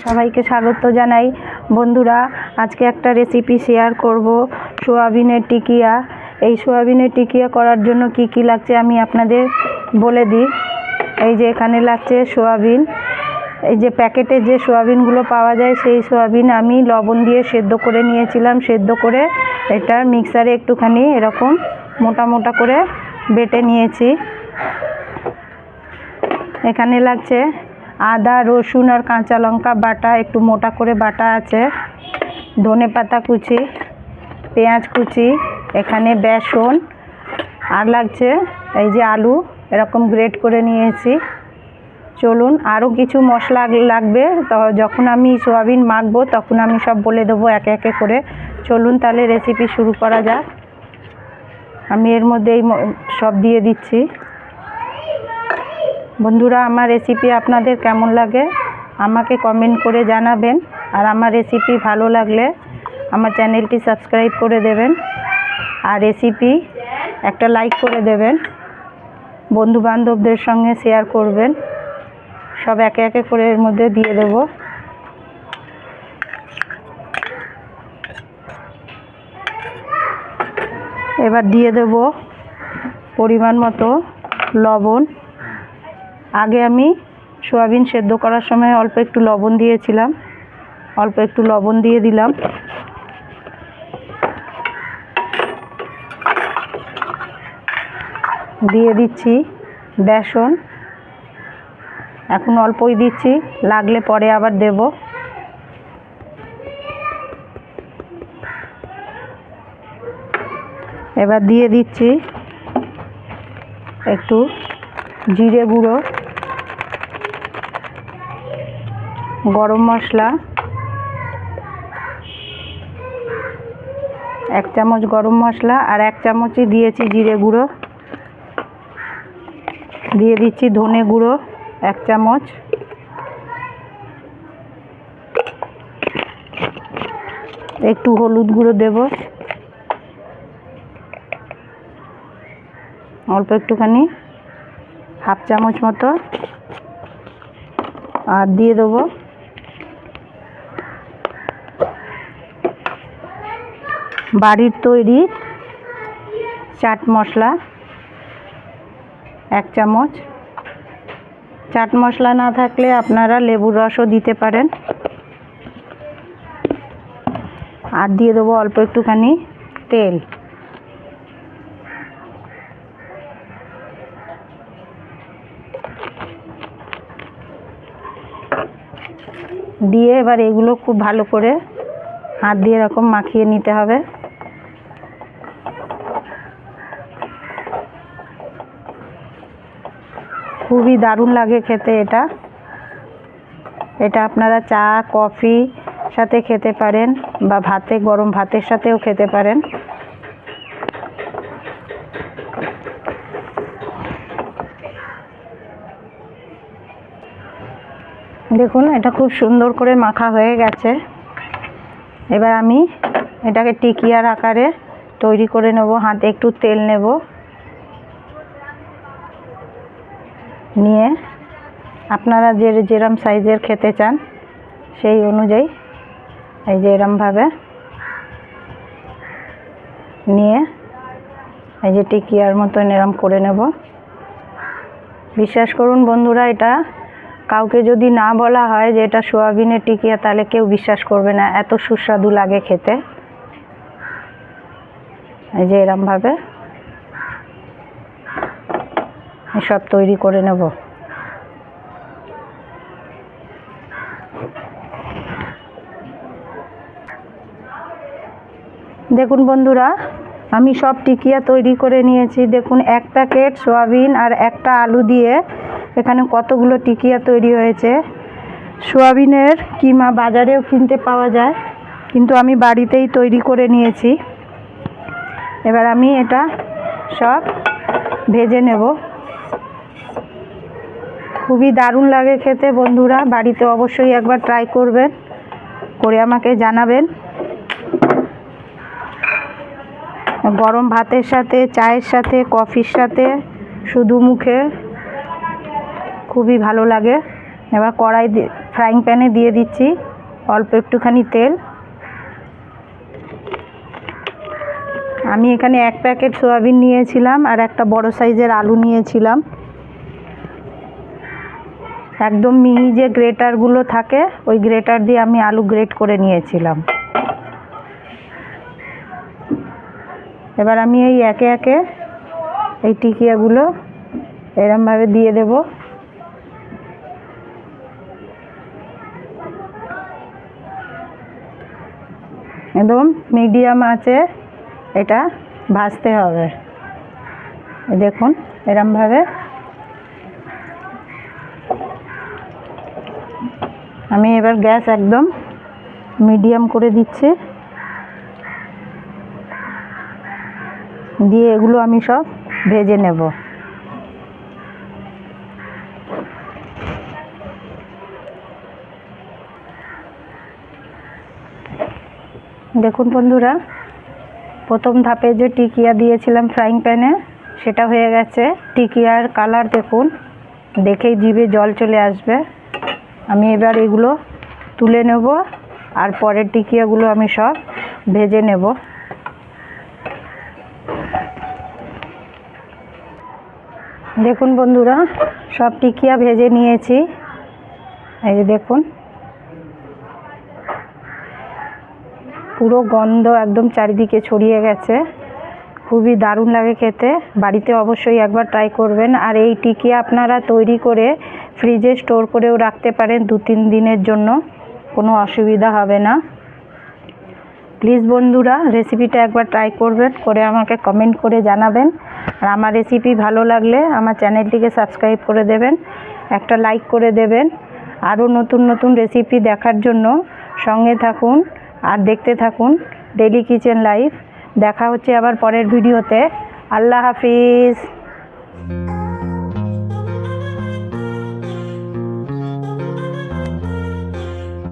সবাইকে স্বাগত জানাই। বন্ধুরা, আজকে একটা রেসিপি শেয়ার করব, সোয়াবিনের টিকিয়া। এই সোয়াবিনের টিকিয়া করার জন্য কি কি লাগছে আমি আপনাদের বলে দিই। এই যে এখানে লাগছে সোয়াবিন। এই যে প্যাকেটে যে সোয়াবিনগুলো পাওয়া যায় সেই সোয়াবিন আমি লবণ দিয়ে সেদ্ধ করে নিয়েছিলাম। সেদ্ধ করে এটা মিক্সারে একটুখানি এরকম মোটা মোটা করে বেটে নিয়েছি। এখানে লাগছে আদা, রসুন আর কাঁচা লঙ্কা বাটা, একটু মোটা করে বাটা আছে। ধনেপাতা কুচি, পেঁয়াজ কুচি, এখানে বেসন, আর লাগছে এই যে আলু এরকম গ্রেট করে নিয়েছি। চলুন, আরও কিছু মশলা লাগবে, তো যখন আমি সোয়াবিন মাখবো তখন আমি সব বলে দেবো একে একে করে। চলুন তাহলে রেসিপি শুরু করা যাক। আমি এর মধ্যে এই সব দিয়ে দিচ্ছি। বন্ধুরা, আমার রেসিপি আপনাদের কেমন লাগে আমাকে কমেন্ট করে জানাবেন, আর আমার রেসিপি ভালো লাগলে আমার চ্যানেলটি সাবস্ক্রাইব করে দেবেন, আর রেসিপি একটা লাইক করে দেবেন, বন্ধু বান্ধবদের সঙ্গে শেয়ার করবেন। সব একে একে করে এর মধ্যে দিয়ে দেব। এবার দিয়ে দেব পরিমাণ মতো লবণ। আগে আমি সোয়াবিন সেদ্ধ করার সময় অল্প একটু লবণ দিয়েছিলাম, অল্প একটু লবণ দিয়ে দিলাম। দিয়ে দিচ্ছি বেসন, এখন অল্পই দিচ্ছি, লাগলে পরে আবার দেব। এবার দিয়ে দিচ্ছি একটু জিরে গুঁড়ো, গরম মশলা, 1 চামচ গরম মশলা, আর 1 চামচই দিয়েছি জিরে গুঁড়ো। দিয়ে দিচ্ছি ধনে গুঁড়ো 1 চামচ, একটু হলুদ গুঁড়ো দেব, অল্প একটুখানি 1/2 চামচ মতো, আর দিয়ে দেবো বাড়ির তৈরি চাট মশলা 1 চামচ। চাট মশলা না থাকলে আপনারা লেবুর রসও দিতে পারেন। আর দিয়ে দেবো অল্প একটুখানি তেল। দিয়ে এবার এগুলো খুব ভালো করে হাত দিয়ে এরকম মাখিয়ে নিতে হবে। খুবই দারুণ লাগে খেতে এটা। এটা আপনারা চা, কফি সাথে খেতে পারেন, বা ভাতে, গরম ভাতের সাথেও খেতে পারেন। দেখুন, এটা খুব সুন্দর করে মাখা হয়ে গেছে। এবার আমি এটাকে টিকিয়ার আকারে তৈরি করে নেব। হাতে একটু তেল নেব, নিয়ে আপনারা যেরকম সাইজের খেতে চান সেই অনুযায়ী এই যে এরমভাবে নিয়ে এই যে টিকিয়ার মতন এরম করে নেব। বিশ্বাস করুন বন্ধুরা, এটা কাউকে যদি না বলা হয় যে এটা সোয়াবিনের টিকিয়া, তাহলে কেউ বিশ্বাস করবে না, এত সুস্বাদু লাগে খেতে। এই যে এরমভাবে সব তৈরি করে নেব। দেখুন বন্ধুরা, আমি সব টিকিয়া তৈরি করে নিয়েছি। দেখুন, 1 প্যাকেট সোয়াবিন আর একটা আলু দিয়ে এখানে কতগুলো টিকিয়া তৈরি হয়েছে। সোয়াবিনের কিমা বাজারেও কিনতে পাওয়া যায়, কিন্তু আমি বাড়িতেই তৈরি করে নিয়েছি। এবার আমি এটা সব ভেজে নেব। খুবই দারুণ লাগে খেতে বন্ধুরা, বাড়িতে অবশ্যই একবার ট্রাই করবেন, করে আমাকে জানাবেন। গরম ভাতের সাথে, চায়ের সাথে, কফির সাথে, শুধু মুখে খুবই ভালো লাগে। এবার কড়াই ফ্রাইং প্যানে দিয়ে দিচ্ছি অল্প একটুখানি তেল। আমি এখানে 1 প্যাকেট সয়াবিন নিয়েছিলাম আর একটা বড় সাইজের আলু নিয়েছিলাম। একদম মিহি যে গ্রেটারগুলো থাকে ওই গ্রেটার দিয়ে আমি আলু গ্রেট করে নিয়েছিলাম। এবার আমি এই একে একে এই টিকিয়াগুলো এরমভাবে দিয়ে দেব। একদম মিডিয়াম আঁচে এটা ভাজতে হবে। দেখুন এরমভাবে আমি এবার গ্যাস একদম মিডিয়াম করে দিচ্ছি, দিয়ে এগুলো আমি সব ভেজে নেব। দেখুন বন্ধুরা, প্রথম ধাপে যে টিকিয়া দিয়েছিলাম ফ্রাইং প্যানে সেটা হয়ে গেছে। টিকিয়ার কালার দেখুন, দেখেই জিভে জল চলে আসবে। আমি এবার এগুলো তুলে নেব আর পরের টিকিয়াগুলো আমি সব ভেজে নেব। দেখুন বন্ধুরা, সব টিকিয়া ভেজে নিয়েছি। এই যে দেখুন, পুরো গন্ধ একদম চারিদিকে ছড়িয়ে গেছে, খুবই দারুণ লাগে খেতে। বাড়িতে অবশ্যই একবার ট্রাই করবেন। আর এই টিকিয়া আপনারা তৈরি করে ফ্রিজে স্টোর করেও রাখতে পারেন 2-3 দিনের জন্য, কোনো অসুবিধা হবে না। প্লিজ বন্ধুরা, রেসিপিটা একবার ট্রাই করবেন, করে আমাকে কমেন্ট করে জানাবেন। আর আমার রেসিপি ভালো লাগলে আমার চ্যানেলটিকে সাবস্ক্রাইব করে দেবেন, একটা লাইক করে দেবেন। আরও নতুন নতুন রেসিপি দেখার জন্য সঙ্গে থাকুন আর দেখতে থাকুন ডেইলি কিচেন লাইফ। দেখা হচ্ছে আবার পরের ভিডিওতে। আল্লাহ হাফিজ।